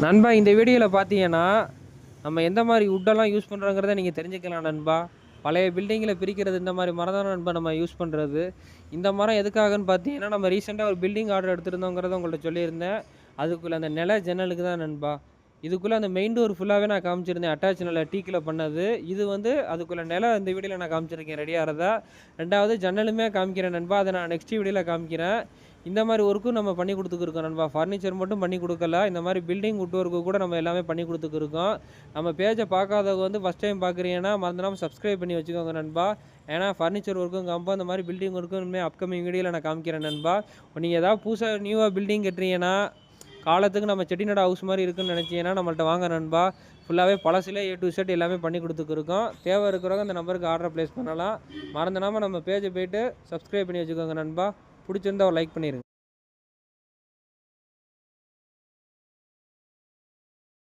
நண்பா இந்த வீடியோவில் பார்த்தீங்கன்னா நம்ம எந்த மாதிரி வுட்டெல்லாம் யூஸ் பண்ணுறோங்கிறத நீங்கள் தெரிஞ்சுக்கலாம் நண்பா. பழைய பில்டிங்கில் பிரிக்கிறது இந்த மாதிரி மரம் தான் நண்பா நம்ம யூஸ் பண்ணுறது. இந்த மரம் எதுக்காகன்னு பார்த்தீங்கன்னா, நம்ம ரீசெண்டாக ஒரு பில்டிங் ஆர்டர் எடுத்திருந்தோங்கிறத உங்கள்கிட்ட சொல்லியிருந்தேன். அதுக்குள்ளே அந்த நில ஜன்னலுக்கு தான் நண்பா. இதுக்குள்ளே அந்த மெயின் டோர் ஃபுல்லாகவே நான் காமிச்சிருந்தேன், அட்டாச் நில டீக்கில் பண்ணது. இது வந்து அதுக்குள்ளே நிலம் இந்த வீடியோவில் நான் காமிச்சிருக்கேன் ரெடியாகிறதா. ரெண்டாவது ஜன்னலுமே காமிக்கிறேன் நண்பா, அதை நான் நெக்ஸ்ட் வீடியோவில் காமிக்கிறேன். இந்த மாதிரி ஒர்க்கும் நம்ம பண்ணி கொடுத்துருக்கோம் நண்பா. ஃபர்னிச்சர் மட்டும் பண்ணி கொடுக்கல, இந்த மாதிரி பில்டிங் வுட் ஒர்க்கு கூட நம்ம எல்லாமே பண்ணி கொடுத்துருக்கோம். நம்ம பேஜை பார்க்காதவங்க வந்து ஃபஸ்ட் டைம் பார்க்குறீங்கன்னா மறந்துடாமல் சப்ஸ்கிரைப் பண்ணி வச்சுக்கோங்க நண்பா. ஏன்னா ஃபர்னிச்சர் ஒர்க்கும் காமிப்போம், இந்த மாதிரி பில்டிங் ஒர்க்கும் இனிமேல் அப்கமிங் வீடியோவில் நான் காமிக்கிறேன் நண்பா. நீங்கள் ஏதாவது புதுசாக நியூவாக பில்டிங் கட்டுறீங்கன்னா, காலத்துக்கு நம்ம செட்டிநாடு ஹவுஸ் மாதிரி இருக்குன்னு நினச்சிங்கன்னா நம்மள்ட்ட வாங்க நண்பா. ஃபுல்லாகவே பழசிலே A to Z எல்லாமே பண்ணி கொடுத்துருக்கோம். தேவை இருக்கிறவங்க அந்த நம்பருக்கு ஆர்டர் ப்ளேஸ் பண்ணலாம். மறந்துடாமல் நம்ம பேஜை போய்ட்டு சப்ஸ்கிரைப் பண்ணி வச்சுக்கோங்க நண்பா. பிடிச்சிருந்தா ஒரு லைக் பண்ணிடுங்க.